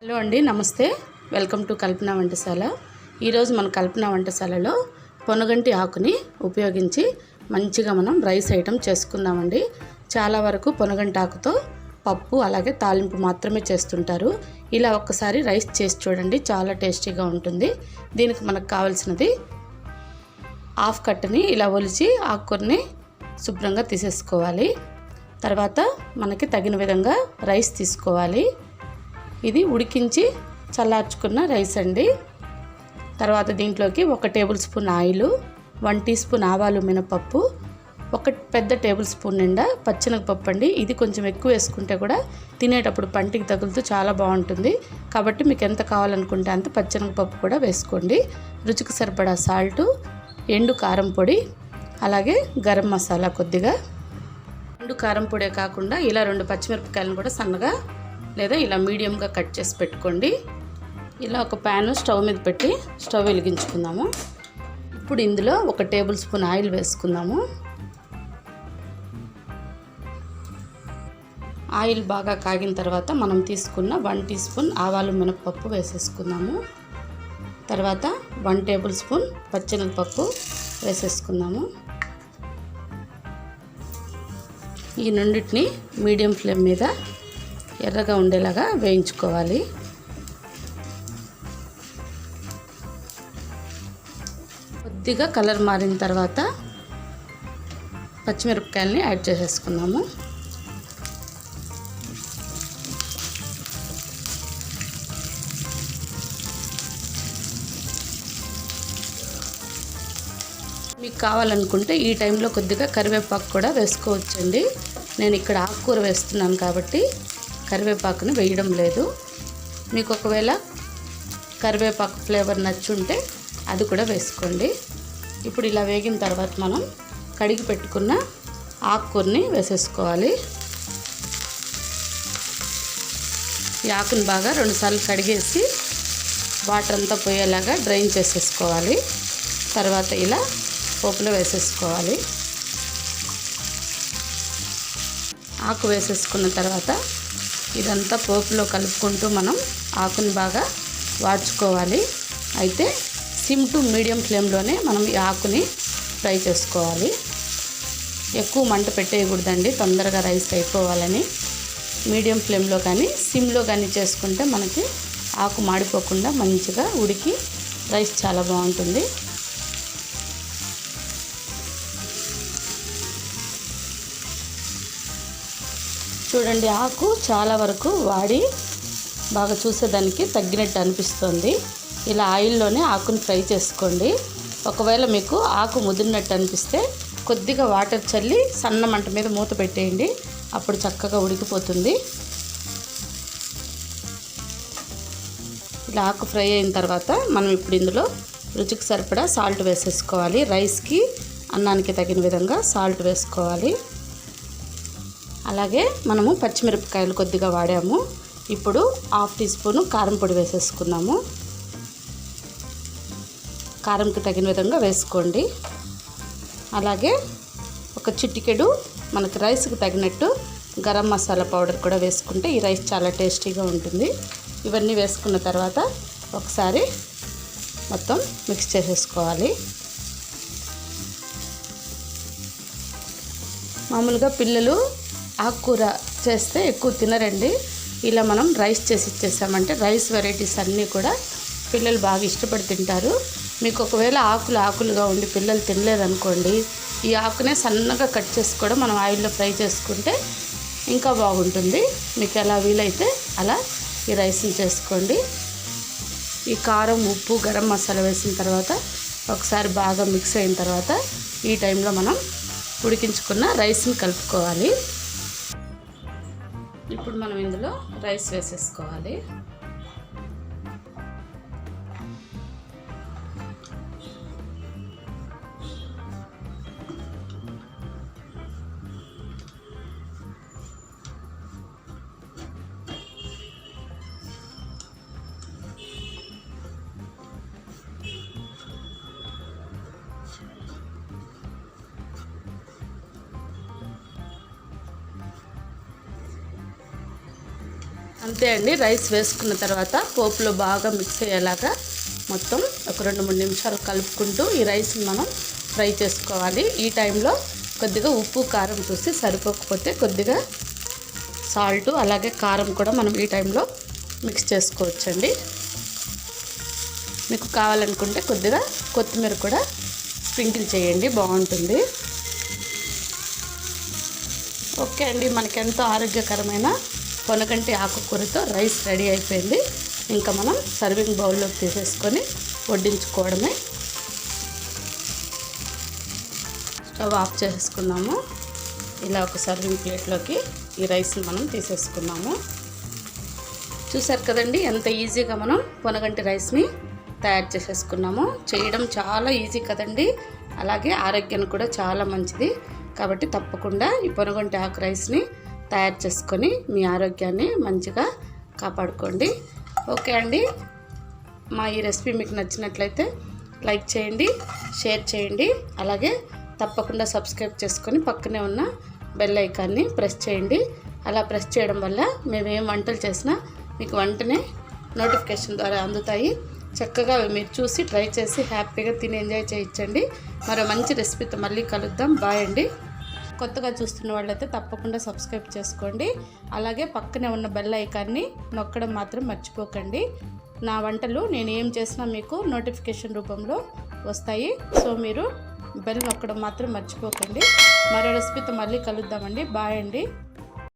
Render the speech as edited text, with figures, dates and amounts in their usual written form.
Hello అండి, నమస్తే. Welcome to కల్పన వంటశాల. ఈరోజు మన కల్పన వంటశాలలో పొనగంటి ఆకుని ఉపయోగించి మంచిగా మనం రైస్ ఐటెం చేసుకుందామండి. చాలా వరకు పొనగంటి ఆకుతో పప్పు అలాగే తాలింపు మాత్రమే చేస్తుంటారు. ఇలా ఒక్కసారి రైస్ చేసి చూడండి, చాలా టేస్టీగా ఉంటుంది. దీనికి మనకు కావాల్సినది హాఫ్ కట్టని ఇలా ఒలిచి ఆకుకూరని శుభ్రంగా తీసేసుకోవాలి. తర్వాత మనకి తగిన విధంగా రైస్ తీసుకోవాలి. ఇది ఉడికించి చల్లార్చుకున్న రైస్ అండి. తర్వాత దీంట్లోకి 1 tablespoon oil, 1 teaspoon ఆవాలు మినపప్పు, 1 పెద్ద టేబుల్ స్పూన్ నిండా పచ్చెనగపప్పు అండి. ఇది కొంచెం ఎక్కువ వేసుకుంటే కూడా తినేటప్పుడు పంటికి తగులుతూ చాలా బాగుంటుంది. కాబట్టి మీకు ఎంత కావాలనుకుంటే అంత పచ్చెనగపప్పు కూడా వేసుకోండి. రుచికి సరిపడా సాల్టు, ఎండు కారం పొడి, అలాగే గరం మసాలా కొద్దిగా. ఎండు కారం పొడే కాకుండా ఇలా 2 పచ్చిమిరపకాయలను కూడా సన్నగా లేదా ఇలా మీడియంగా కట్ చేసి పెట్టుకోండి. ఇలా ఒక ప్యాను స్టవ్ మీద పెట్టి స్టవ్ వెలిగించుకుందాము. ఇప్పుడు ఇందులో 1 టేబుల్ స్పూన్ ఆయిల్ వేసుకుందాము. ఆయిల్ బాగా కాగిన తర్వాత మనం తీసుకున్న 1 టీ స్పూన్ ఆవాలు మినపప్పు వేసేసుకుందాము. తర్వాత 1 టేబుల్ స్పూన్ పచ్చెనగపప్పు వేసేసుకుందాము. ఈ రెండింటిని మీడియం ఫ్లేమ్ మీద ఎర్రగా ఉండేలాగా వేయించుకోవాలి. కొద్దిగా కలర్ మారిన తర్వాత పచ్చిమిరపకాయలని యాడ్ చేసేసుకుందాము. మీకు కావాలనుకుంటే ఈ టైంలో కొద్దిగా కరివేపాకు కూడా వేసుకోవచ్చండి. నేను ఇక్కడ ఆకుకూర వేస్తున్నాను కాబట్టి కరివేపాకుని వేయడం లేదు. మీకు ఒకవేళ కరివేపాకు ఫ్లేవర్ నచ్చుంటే అది కూడా వేసుకోండి. ఇప్పుడు ఇలా వేగిన తర్వాత మనం కడిగి పెట్టుకున్న ఆకుకూరని వేసేసుకోవాలి. ఈ ఆకుని బాగా 2 సార్లు కడిగేసి వాటర్ అంతా పోయేలాగా డ్రైన్ చేసేసుకోవాలి. తర్వాత ఇలా పోపులో వేసేసుకోవాలి. ఆకు వేసేసుకున్న తర్వాత ఇదంతా పోపులో కలుపుకుంటూ మనం ఆకుని బాగా వాడ్చుకోవాలి. అయితే సిమ్ టు మీడియం ఫ్లేమ్లోనే మనం ఈ ఆకుని ఫ్రై చేసుకోవాలి. ఎక్కువ మంట పెట్టేయకూడదండి, తొందరగా రైస్ అయిపోవాలని. మీడియం ఫ్లేమ్లో కానీ సిమ్లో కానీ చేసుకుంటే మనకి ఆకు మాడిపోకుండా మంచిగా ఉడికి రైస్ చాలా బాగుంటుంది. చూడండి, ఆకు చాలా వరకు వాడి బాగా చూసేదానికి తగ్గినట్టు అనిపిస్తుంది. ఇలా ఆయిల్లోనే ఆకుని ఫ్రై చేసుకోండి. ఒకవేళ మీకు ఆకు ముదిరినట్టు అనిపిస్తే కొద్దిగా వాటర్ చల్లి సన్న మంట మీద మూత పెట్టేయండి. అప్పుడు చక్కగా ఉడికిపోతుంది. ఇలా ఆకు ఫ్రై అయిన తర్వాత మనం ఇప్పుడు ఇందులో రుచికి సరిపడా సాల్ట్ వేసేసుకోవాలి. రైస్కి అన్నానికి తగిన విధంగా సాల్ట్ వేసుకోవాలి. అలాగే మనము పచ్చిమిరపకాయలు కొద్దిగా వాడాము. ఇప్పుడు 1/2 టీ స్పూను కారం పొడి వేసేసుకున్నాము. కారంకి తగిన విధంగా వేసుకోండి. అలాగే ఒక చిటికెడు మనకి రైస్కి తగినట్టు గరం మసాలా పౌడర్ కూడా వేసుకుంటే ఈ రైస్ చాలా టేస్టీగా ఉంటుంది. ఇవన్నీ వేసుకున్న తర్వాత ఒకసారి మొత్తం మిక్స్ చేసేసుకోవాలి. మామూలుగా పిల్లలు ఆకుకూర చేస్తే ఎక్కువ తినరండి. ఇలా మనం రైస్ చేసి ఇచ్చేసామంటే రైస్ వెరైటీస్ అన్నీ కూడా పిల్లలు బాగా ఇష్టపడి తింటారు. మీకు ఒకవేళ ఆకులుగా ఉండి పిల్లలు తినలేదనుకోండి, ఈ ఆకునే సన్నగా కట్ చేసి కూడా మనం ఆయిల్లో ఫ్రై చేసుకుంటే ఇంకా బాగుంటుంది. మీకు ఎలా వీలైతే అలా ఈ రైస్ని చేసుకోండి. ఈ కారం, ఉప్పు, గరం మసాలా వేసిన తర్వాత ఒకసారి బాగా మిక్స్ అయిన తర్వాత ఈ టైంలో మనం ఉడికించుకున్న రైస్ని కలుపుకోవాలి. ఇప్పుడు మనం ఇందులో రైస్ వేసేసుకోవాలి. అంతే అండి. రైస్ వేసుకున్న తర్వాత పోపులో బాగా మిక్స్ అయ్యేలాగా మొత్తం ఒక 2-3 నిమిషాలు కలుపుకుంటూ ఈ రైస్ని మనం ఫ్రై చేసుకోవాలి. ఈ టైంలో కొద్దిగా ఉప్పు కారం చూసి సరిపోకపోతే కొద్దిగా సాల్ట్ అలాగే కారం కూడా మనం ఈ టైంలో మిక్స్ చేసుకోవచ్చండి. మీకు కావాలనుకుంటే కొద్దిగా కొత్తిమీర కూడా స్ప్రింకిల్ చేయండి, బాగుంటుంది. ఓకే అండి, మనకెంతో ఆరోగ్యకరమైన పొనగంటి ఆకుకూరతో రైస్ రెడీ అయిపోయింది. ఇంకా మనం సర్వింగ్ బౌల్లోకి తీసేసుకొని వడ్డించుకోవడమే. స్టవ్ ఆఫ్ చేసుకున్నాము. ఇలా ఒక సర్వింగ్ ప్లేట్లోకి ఈ రైస్ని మనం తీసేసుకున్నాము. చూసారు కదండి ఎంత ఈజీగా మనం పొనగంటి రైస్ని తయారు చేసేసుకున్నాము. చేయడం చాలా ఈజీ కదండి, అలాగే ఆరోగ్యానికి కూడా చాలా మంచిది. కాబట్టి తప్పకుండా ఈ పొనగంటి ఆకు రైస్ని తయారు చేసుకొని మీ ఆరోగ్యాన్ని మంచిగా కాపాడుకోండి. ఓకే అండి, మా ఈ రెసిపీ మీకు నచ్చినట్లయితే లైక్ చేయండి, షేర్ చేయండి, అలాగే తప్పకుండా సబ్స్క్రైబ్ చేసుకొని పక్కనే ఉన్న బెల్ ఐకాన్ని ప్రెస్ చేయండి. అలా ప్రెస్ చేయడం వల్ల మేము ఏం వంటలు చేసినా మీకు వెంటనే నోటిఫికేషన్ ద్వారా అందుతాయి. చక్కగా మీరు చూసి ట్రై చేసి హ్యాపీగా తిని ఎంజాయ్ చేయించండి. మరో మంచి రెసిపీతో మళ్ళీ కలుద్దాం. బాయ్ అండి. కొత్తగా చూస్తున్న వాళ్ళైతే తప్పకుండా సబ్స్క్రైబ్ చేసుకోండి. అలాగే పక్కనే ఉన్న బెల్ ఐకాన్ని నొక్కడం మాత్రం మర్చిపోకండి. నా వంటలు నేను ఏం చేసినా మీకు నోటిఫికేషన్ రూపంలో వస్తాయి. సో మీరు బెల్ నొక్కడం మాత్రం మర్చిపోకండి. మరో రెసిపీతో మళ్ళీ కలుద్దామండి. బాయ్ అండి.